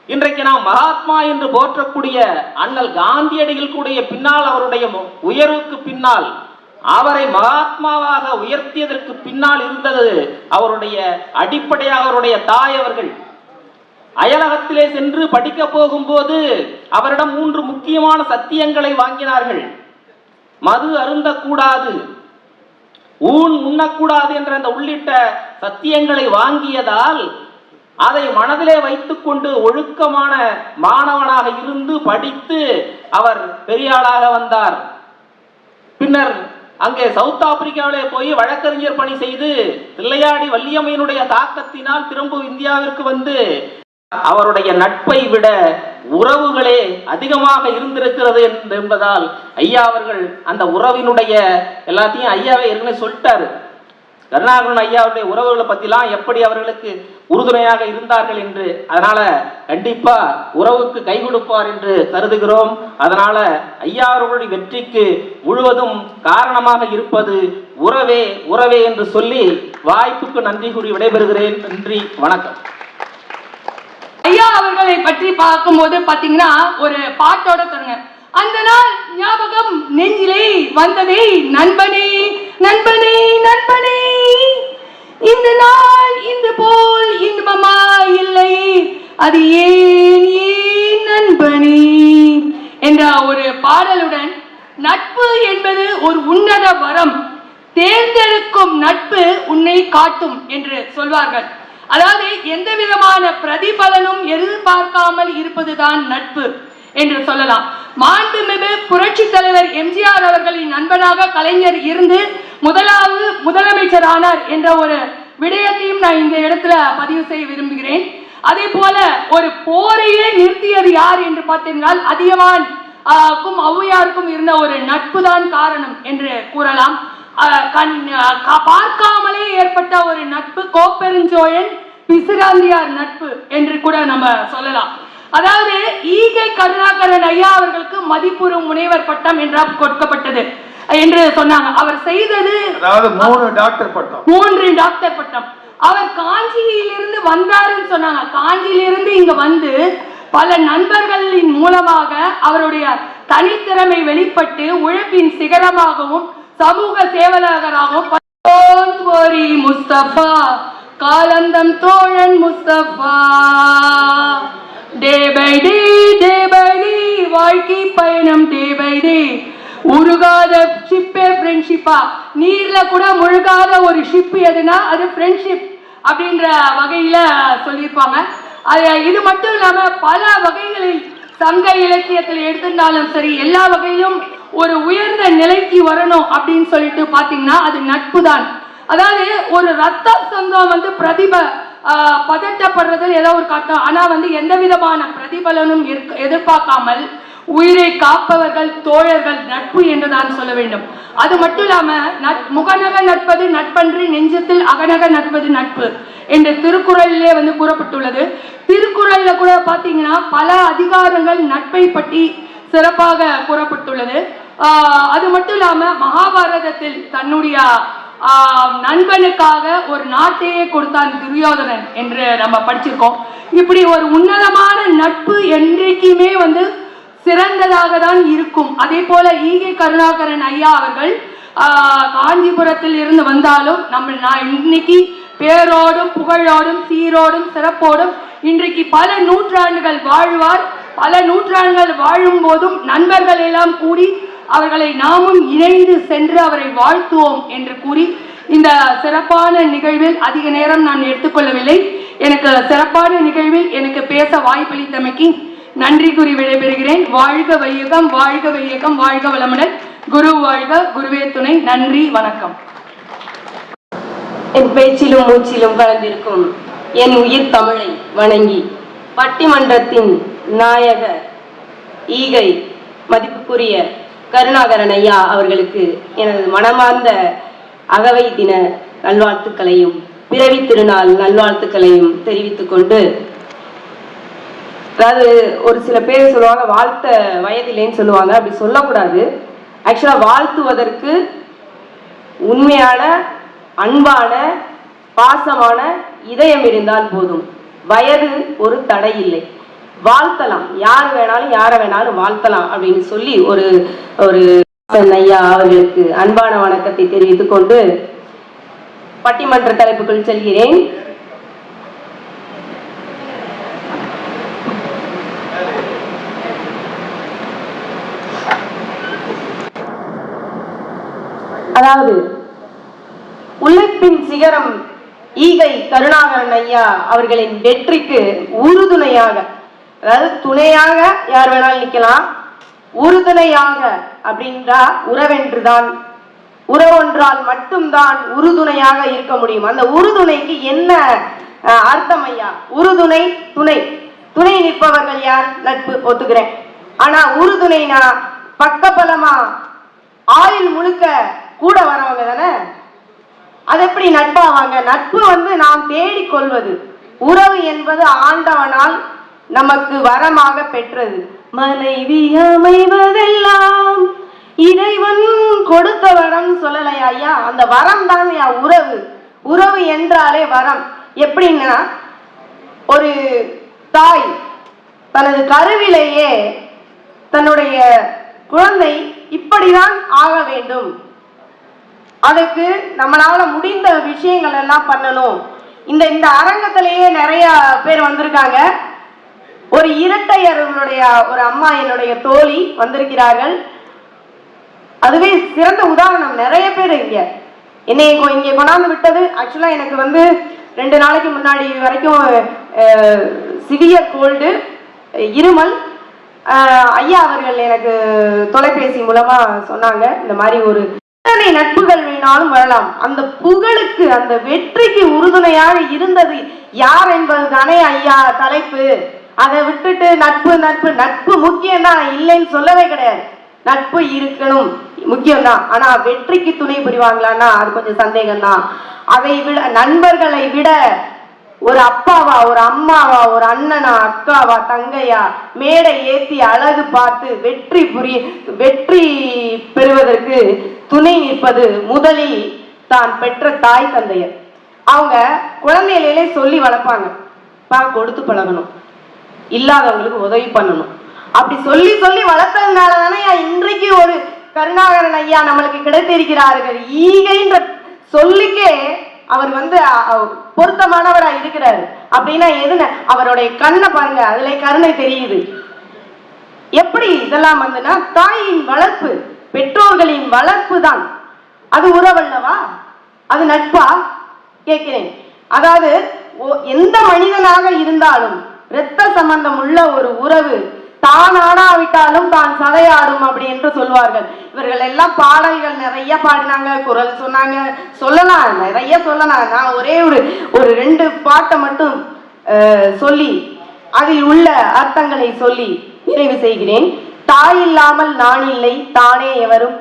இன்றைக்கு நாம் மகாத்மா என்று போற்றக்கூடிய அண்ணல் காந்தியடிகள் கூடிய பின்னால், அவருடைய உயர்வுக்கு பின்னால், அவரை மகாத்மாவாக உயர்த்தியதற்கு பின்னால் இருந்தது அவருடைய அடிப்படையாக அவருடைய தாய் அவர்கள். அயலகத்திலே சென்று படிக்க போகும்போது அவரிடம் 3 முக்கியமான சத்தியங்களை வாங்கினார்கள். மது அருந்தக்கூடாது, ஊன் உண்ணக்கூடாது என்ற அந்த உள்ளிட்ட சத்தியங்களை வாங்கியதால் அதை மனதிலே வைத்துக்கொண்டு ஒழுக்கமான மாணவனாக இருந்து படித்து அவர் பெரியாளாக வந்தார். பின்னர் அங்கே சவுத் ஆப்பிரிக்காவிலே போய் வழக்கறிஞர் பணி செய்து தில்லையாடி வள்ளியம்மையினுடைய தாக்கத்தினால் திரும்ப இந்தியாவிற்கு வந்து அவருடைய நட்பை விட உறவுகளே அதிகமாக இருந்திருக்கிறது என்பதால் ஐயா அவர்கள் அந்த உறவினுடைய எல்லாத்தையும் ஐயாவே ஏற்கனவே சொல்லிட்டாரு. கருணாகரன் ஐயாவுடைய உறவுகளை பத்திலாம் எப்படி அவர்களுக்கு உறுதுணையாக இருந்தார்கள் என்று. அதனால கண்டிப்பா உறவுக்கு கை கொடுப்பார் என்று கருதுகிறோம். அதனால ஐயா அவர்களுடைய வெற்றிக்கு முழுவதும் காரணமாக இருப்பது உறவே உறவே என்று சொல்லி வாய்ப்புக்கு நன்றி கூறி விடைபெறுகிறேன். நன்றி, வணக்கம். ஐயா அவர்களை பற்றி பார்க்கும்போது பாத்தீங்கன்னா ஒரு பாட்டோட தொடங்க. அந்த நாள் ஞாபகம் நெஞ்சிலே வந்ததே நண்பனே நண்பனே நண்பனே, இந்த நாள் இந்த போல் இன்பமா இல்லை, அது ஏன் ஏன் நண்பனே என்ற ஒரு பாடலுடன் நட்பு என்பது ஒரு உன்னத வரம், தேர்ந்தெடுக்கும் நட்பு உன்னை காட்டும் என்று சொல்வார்கள். அதாவது எந்த விதமான பிரதிபலனும் எதிர்பார்க்காமல் இருப்பதுதான் நட்பு என்று சொல்லலாம். மாண்புமிகு புரட்சி தலைவர் எம்ஜிஆர் அவர்களின் நண்பனாக கலைஞர் இருந்து முதலாவது முதலமைச்சர் ஆனார் என்ற ஒரு விடயத்தையும் நான் இந்த இடத்துல பதிவு செய்ய விரும்புகிறேன். அதே போல ஒரு போரையே நிறுத்தியது யார் என்று பார்த்தீர்கள், அதியமான் ஔவையாருக்கும் இருந்த ஒரு நட்பு தான் காரணம் என்று கூறலாம். பார்க்காமலே ஏற்பட்ட ஒரு நட்பு கோப்பெருஞ்சோழன் பிசிராந்தியார் நட்பு என்று கூட நம்ம சொல்லலாம். அதாவது ஈகை கருணாகரன் ஐயா அவர்களுக்கு மதிப்புறு முனைவர் பட்டம் என்ற கொடுக்கப்பட்டது என்று சொன்னாங்க. அவர் செய்தது 3 டாக்டர் பட்டம். அவர் காஞ்சியிலிருந்து வந்தாருன்னு சொன்னாங்க. காஞ்சியிலிருந்து இங்க வந்து பல நண்பர்களின் மூலமாக அவருடைய தனித்திறமை வெளிப்பட்டு உழைப்பின் சிகரமாகவும் சமூக சேவகராகவும் முஸ்தபா காலந்தம் தோழன் முஸ்தபா டே பை டே வாழ்க்கை பயணம் டே பை டே உருகாத ஷிப்பே ஃப்ரெண்ட்ஷிப்பா. நீர்ல கூட முழுகாத ஒரு ஷிப் எதுனா அது ஃப்ரெண்ட்ஷிப் அப்படின்ற வகையில சொல்லியிருப்பாங்க. இது மட்டும் இல்லாம பல வகைகளில் சங்க இலக்கியத்தில் எடுத்திருந்தாலும் சரி எல்லா வகையிலும் ஒரு உயர்ந்த நிலைக்கு வரணும் அப்படின்னு சொல்லிட்டு பாத்தீங்கன்னா அது நட்பு தான். அதாவது ஒரு ரத்த சொந்தம் வந்து பதட்டப்படுறதுல ஏதோ ஒரு கட்டம், ஆனா வந்து எந்த விதமான பிரதிபலனும் எதிர்பார்க்காமல் உயிரை காப்பவர்கள் தோழர்கள் நட்பு என்று தான் சொல்ல வேண்டும். அது மட்டும் இல்லாம முகநக நட்பது நட்பன்று நெஞ்சத்தில் அகநக நட்பது நட்பு என்று திருக்குறளிலே வந்து கூறப்பட்டுள்ளது. திருக்குறள்ல கூட பாத்தீங்கன்னா பல அதிகாரங்கள் நட்பை பற்றி சிறப்பாக கூறப்பட்டுள்ளது. அது மட்டும் இல்லாம மகாபாரதத்தில் தன்னுடைய நண்பனுக்காக ஒரு நாட்டையே கொடுத்தான் துரியோதனன் என்று நம்ம படிச்சிருக்கோம். இப்படி ஒரு உன்னதமான நட்பு என்றைக்குமே வந்து சிறந்ததாக தான் இருக்கும். அதே போல ஈகை கருணாகரன் ஐயா அவர்கள் காஞ்சிபுரத்தில் இருந்து வந்தாலும் நம்ம இன்னைக்கு பேரோடும் புகழோடும் சீரோடும் சிறப்போடும் இன்றைக்கு பல நூற்றாண்டுகள் வாழ்வார். பல நூற்றாண்டுகள் வாழும் போதும் நண்பர்கள் எல்லாம் கூடி அவர்களை நாமும் இணைந்து சென்று அவரை வாழ்த்துவோம் என்று கூறி இந்த சிறப்பான நிகழ்வில் அதிக நேரம் நான் எடுத்துக்கொள்ளவில்லை. எனக்கு சிறப்பான நிகழ்வில் எனக்கு பேச வாய்ப்பளித்தமைக்கு நன்றி கூறி விடைபெறுகிறேன். வாழ்க வையகம், வாழ்க வையகம், வாழ்க வளமுடன். குரு வாழ்க, குருவே துணை. நன்றி, வணக்கம். என் பேச்சிலும் மூச்சிலும் கலந்திருக்கும் என் உயிர் தமிழை வணங்கி பட்டிமன்றத்தின் நாயக ஈகை மதிப்புக்குரிய கருணாகரன் ஐயா அவர்களுக்கு எனது மனமார்ந்த அகவை தின நல்வாழ்த்துக்களையும் பிறவி திருநாள் நல்வாழ்த்துக்களையும் தெரிவித்துக் கொண்டு, அதாவது ஒரு சில பேர் சொல்லுவாங்க வாழ்த்த வயதில்லைன்னு சொல்லுவாங்க. அப்படி சொல்லக்கூடாது. ஆக்சுவலா வாழ்த்துவதற்கு உண்மையான அன்பான பாசமான இதயம் இருந்தால் போதும். வயது ஒரு தடை இல்லை. வாழ்த்தலாம், யார் வேணாலும் யாரை வேணாலும் வாழ்த்தலாம் அப்படின்னு சொல்லி ஒரு ஐயா அவர்களுக்கு அன்பான வணக்கத்தை தெரிவித்துக் கொண்டு பட்டிமன்ற தலைப்புக்குள் செல்கிறேன். அதாவது உழைப்பின் சிகரம் ஈகை கருணாகரன் ஐயா அவர்களின் வெற்றிக்கு உறுதுணையாக, அதாவது துணையாக யார் வேணாலும் நிக்கலாம், உறுதுணையாக அப்படின்றா உறவென்றுதான், உறவொன்றால் மட்டும்தான் உறுதுணையாக இருக்க முடியும். அந்த உறுதுணைக்கு என்ன அர்த்தம் ஐயா? உறுதுணை துணை, துணை நிற்பவர்கள் யார்? நட்பு, ஒத்துக்கிறேன். ஆனா உறுதுணைனா பக்கபலமா ஆயுள் முழுக்க கூட வரவங்க தானே. அது எப்படி நட்பாவாங்க? நட்பு நாம் தேடிக்கொள்வது, உறவு என்பது ஆண்டவனால் நமக்கு வரமாக பெற்றது. மனைவி அமைவதெல்லாம் இறைவன் கொடுத்த வரம் சொல்லலையா ஐயா? அந்த வரம் தான் உறவு. உறவு என்றாலே வரம். எப்படின்னா, ஒரு தாய் தனது கருவிலேயே தன்னுடைய குழந்தை இப்படிதான் ஆக வேண்டும், அதுக்கு நம்மளால முடிந்த விஷயங்கள் எல்லாம் பண்ணணும். இந்த அரங்கத்திலேயே நிறைய பேர் வந்திருக்காங்க. ஒரு இரட்டையர்களுடைய ஒரு அம்மா, என்னுடைய தோழி வந்திருக்கிறார்கள். அதுவே சிறந்த உதாரணம். நிறைய பேர் இங்கே கொண்டாந்து விட்டது. ஆக்சுவலா எனக்கு 2 நாளைக்கு முன்னாடி வரைக்கும் சிவியர் கோல்டு, இருமல். ஐயா அவர்கள் எனக்கு தொலைபேசி மூலமா சொன்னாங்க, இந்த மாதிரி ஒரு நட்புகள் வேணாலும் வரலாம், அந்த புகழுக்கு அந்த வெற்றிக்கு உறுதுணையாக இருந்தது யார் என்பது தானே ஐயா தலைப்பு. அதை விட்டுட்டு நட்பு நட்பு நட்பு முக்கியம்தான், இல்லைன்னு சொல்லவே கிடையாது. நட்பு இருக்கணும், முக்கியம்தான். ஆனா வெற்றிக்கு துணை புரிவாங்களான்னா அது கொஞ்சம் சந்தேகம்தான். அதை விட, நண்பர்களை விட ஒரு அப்பாவா, ஒரு அம்மாவா, ஒரு அண்ணனா, அக்காவா, தங்கையா மேடை ஏத்தி அழகு பார்த்து வெற்றி பெறுவதற்கு துணை நிற்பது முதலில் தான் பெற்ற தாய் தந்தையர். அவங்க குழந்தையிலே சொல்லி வளர்ப்பாங்க, கொடுத்து பழகணும், இல்லாதவங்களுக்கு உதவி பண்ணணும். அப்படி சொல்லி சொல்லி வளர்த்ததுனால தானே இன்றைக்கு ஒரு கருணாகரன் ஐயா நம்மளுக்கு கிடைத்திருக்கிறார்கள். ஈகைன்ற சொல்லிக்கே அவர் பொருத்தமானவரா இருக்கிறாரு. அப்படின்னா எதுன அவருடைய கண்ணை பாருங்க, அதுல கருணை தெரியுது. எப்படி இதெல்லாம் தாயின் வளர்ப்பு, பெற்றோர்களின் வளர்ப்பு தான். அது உறவல்லவா? அது நட்பா கேட்கிறேன். அதாவது எந்த மனிதனாக இருந்தாலும் இரத்த சம்பந்தம் உள்ள ஒரு உறவு தான் ஆடாவிட்டாலும் தான் சதையாடும் அப்படி என்று சொல்வார்கள். இவர்கள் எல்லாம் பாடல்கள் நிறைய பாடினாங்க, குரல் சொன்னாங்க, சொல்லலாம், நிறைய சொல்லலாம். நான் ஒரே ஒரு 2 பாட்டை மட்டும் சொல்லி அதில் உள்ள அர்த்தங்களை சொல்லி நிறைவு செய்கிறேன். தாய் இல்லாமல் நான் இல்லை, தானே எவரும்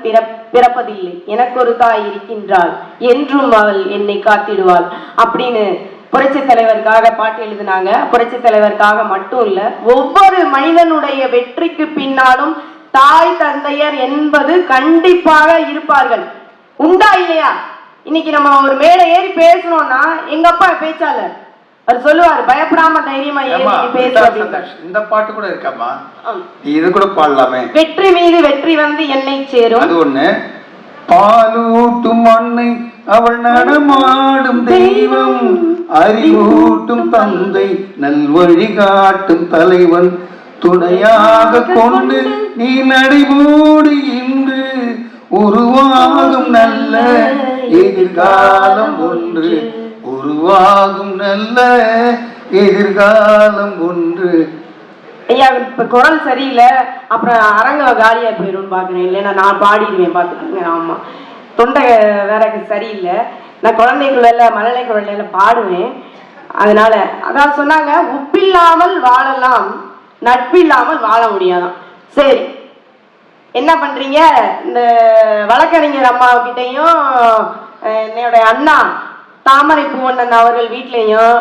பிறப்பதில்லை, எனக்கு ஒரு தாய் இருக்கின்றாள், என்றும் அவள் என்னை காத்திடுவாள் அப்படின்னு புரட்சி தலைவருக்காக பாட்டு எழுதினாங்க. புரட்சி தலைவருக்காக மட்டும் இல்ல, ஒவ்வொரு மனிதனுடைய வெற்றிக்கு பின்னாலும் தாய் தந்தையர் என்பது கண்டிப்பாக இருப்பார்கள். உண்டா இல்லையா? இன்னைக்கு நம்ம ஒரு மேடை ஏறி பேசணும்னா எங்க அப்பா பேச்சாளர், அவர் சொல்லுவாரு, பயப்படாம தைரியமா ஏறி பேச. இந்த பாட்டு கூட இருக்காமா, இது கூட பாடலாமே. வெற்றி மீது வெற்றி என்னை சேரும். அது ஒண்ணு. பாலூட்டும் அன்னை அவள் நடமாடும் தெய்வம், அறிவூட்டும் தந்தை நல்வழி காட்டும் தலைவன், துணையாக கொண்டு நீ நடைபோடு இன்று உருவாகும் நல்ல எதிர்காலம் ஒன்று, உருவாகும் நல்ல எதிர்காலம் ஒன்று. ஐயா இப்ப குரல் சரியில்லை, அப்புறம் அரங்க காலியா போயிடும் பாக்குறேன், இல்லைன்னா நான் பாடிடுவேன் பாத்துக்கோங்க. ஆமா, தொண்டை வேற சரியில்லை. நான் குழந்தைக்குள்ள மழலை குழந்தைல பாடுவேன். அதனால அதான் சொன்னாங்க, உப்பில்லாமல் வாழலாம், நட்பில்லாமல் வாழ முடியாதான். சரி, என்ன பண்றீங்க? இந்த வழக்கறிஞர் அம்மாவுக்கிட்டையும் என்னுடைய அண்ணா தாமரை பூவண்ணன் அவர்கள் வீட்லையும்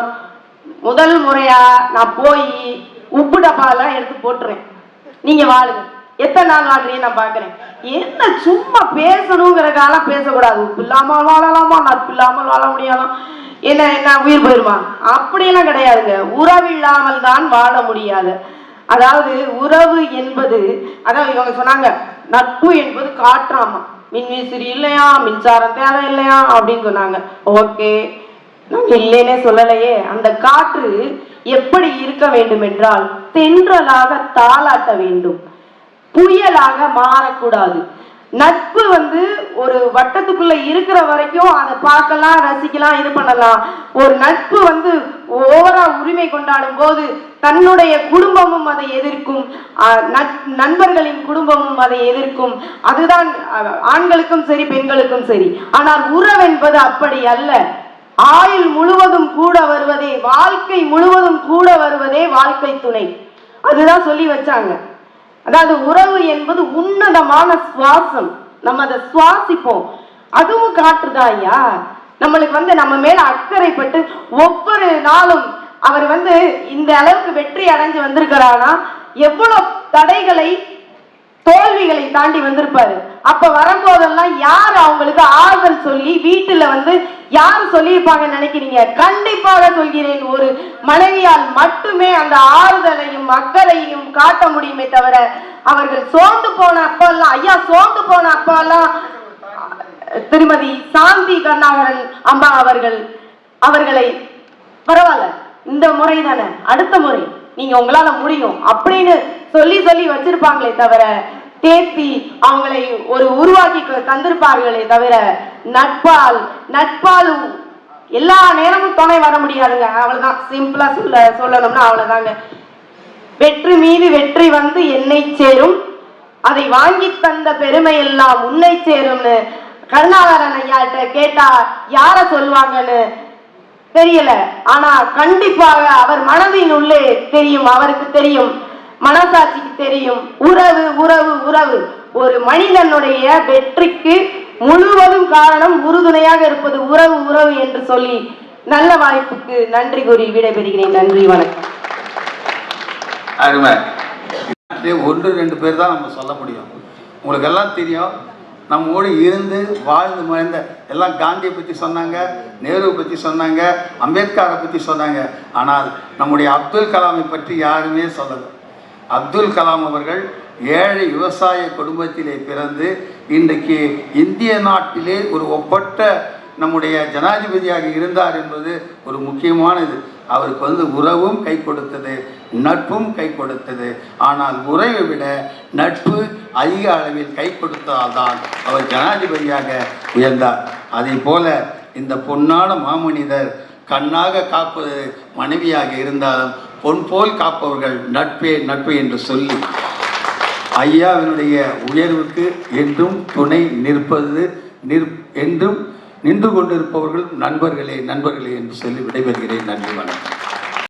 முதல் முறையா நான் போய் உப்பு டப்பாலாம் எடுத்து போட்டுறேன், நீங்க வாழுங்க, எத்தனை நாள் வாழ்றீங்க நான் பாக்குறேன். என்ன சும்மா பேசணுங்கிறக்கால பேசக்கூடாது. உப்பு இல்லாமல் வாழலாமா, நட்பு இல்லாமல் வாழ முடியலாம், என்ன உயிர் போயிருமா? அப்படியெல்லாம் கிடையாதுங்க. உறவு இல்லாமல் தான் வாழ முடியாது. அதாவது உறவு என்பது, அதாவது இவங்க சொன்னாங்க நட்பு என்பது காற்றாமா, மின்விசிறி இல்லையா, மின்சாரம் தேவை இல்லையா அப்படின்னு சொன்னாங்க. ஓகே, நாங்க இல்லைன்னே சொல்லலையே. அந்த காற்று எப்படி இருக்க வேண்டும் என்றால் தென்றலாக தாளாட்ட வேண்டும், புயலாக மாறக்கூடாது. நட்பு வந்து ஒரு வட்டத்துக்குள்ள இருக்கிற வரைக்கும் அதை பார்க்கலாம், ரசிக்கலாம், இது பண்ணலாம். ஒரு நட்பு வந்து ஓவரா உரிமை கொண்டாடும் போது தன்னுடைய குடும்பமும் அதை எதிர்க்கும், நண்பர்களின் குடும்பமும் அதை எதிர்க்கும். அதுதான் ஆண்களுக்கும் சரி பெண்களுக்கும் சரி. ஆனால் உறவு என்பது அப்படி அல்ல. ஆயுள் முழுவதும் கூட வருவதே, வாழ்க்கை முழுவதும் கூட வருவதே வாழ்க்கை துணை. அதுதான் சொல்லி வச்சாங்க. அதாவது உறவு என்பது உன்னதமான சுவாசம். நம்ம அதை சுவாசிப்போம். அதுவும் காட்டுதா ஐயா நம்மளுக்கு வந்து நம்ம மேல அக்கறைப்பட்டு ஒவ்வொரு நாளும் அவர் வந்து இந்த அளவுக்கு வெற்றி அடைஞ்சு வந்திருக்கிறானா, எவ்வளவு தடைகளை தோல்விகளை தாண்டி வந்திருப்பாரு. அப்ப வரும்போதெல்லாம் யார் அவங்களுக்கு ஆறுதல் சொல்லி வீட்டுல வந்து யார் சொல்லியிருப்பாங்கன்னு நினைக்கிறீங்க? கண்டிப்பாக சொல்கிறேன், ஒரு மனைவியால் மட்டுமே அந்த ஆறுதலையும் அக்கறையும் காட்ட முடியுமே தவிர, அவர்கள் சோர்ந்து போன அப்பெல்லாம், ஐயா சோர்ந்து போன அப்பெல்லாம் திருமதி சாந்தி கருணாகரன் அம்மா அவர்களை பரவாயில்ல, இந்த முறை தானே, அடுத்த முறை நீங்க உங்களால முடியும் அப்படின்னு சொல்லி வச்சிருப்பாங்களே தவிர, தேத்தி அவங்களை ஒரு உருவாக்கி தந்திருப்பார்களே தவிர, நட்பால் எல்லா நேரமும் துணை வர முடியாதுங்க. அவ்வளவுதான், சிம்பிளா சொல்லணும்னா அவ்வளவுதாங்க. வெற்றி மீது வெற்றி வந்து என்னை சேரும், அதை வாங்கி தந்த பெருமை எல்லாம் உன்னை சேரும்னு கருணாகரன் ஐயாட்ட கேட்டா யார சொல்லுவாங்கன்னு தெரியல. ஆனா கண்டிப்பாக அவர் மனதின் உள்ளே தெரியும், அவருக்கு தெரியும், மனசாட்சிக்கு தெரியும். உறவு உறவு உறவு. ஒரு மனிதனுடைய வெற்றிக்கு முழுவதும் காரணம் உறுதுணையாக இருப்பது உறவு உறவு என்று சொல்லி நல்ல வாய்ப்புக்கு நன்றி கூறி விடைபெறுகிறேன். நன்றி, வணக்கம். அருமை. 1-2 பேர் தான் நம்ம சொல்ல முடியும். உங்களுக்கு எல்லாம் தெரியும், நம்மோடு இருந்து வாழ்ந்து மறைந்த எல்லாம் காந்தியை பற்றி சொன்னாங்க, நேருவை பற்றி சொன்னாங்க, அம்பேத்கரை பற்றி சொன்னாங்க. ஆனால் நம்முடைய அப்துல் கலாமை பற்றி யாருமே சொல்லலை. அப்துல் கலாம் அவர்கள் ஏழை விவசாய குடும்பத்திலே பிறந்து இன்றைக்கு இந்திய நாட்டிலே ஒரு ஒப்பற்ற நம்முடைய ஜனாதிபதியாக இருந்தார் என்பது ஒரு முக்கியமானது. அவருக்கு வந்து உறவும் கை கொடுத்தது, நட்பும் கை கொடுத்தது. ஆனால் உறவை விட நட்பு அதிக அளவில் கை கொடுத்ததால்தான் அவர் ஜனாதிபதியாக உயர்ந்தார். அதே போல இந்த பொன்னான மாமனிதர் கண்ணாக காப்பது மனைவியாக இருந்தாலும் பொன் போல் காப்பவர்கள் நட்பே நட்பு என்று சொல்லி ஐயாவினுடைய உயர்வுக்கு என்றும் துணை நிற்பது என்றும் நின்று கொண்டிருப்பவர்கள் நண்பர்களே நண்பர்களே என்று சொல்லி விடைபெறுகிறேன். நன்றி, வணக்கம்.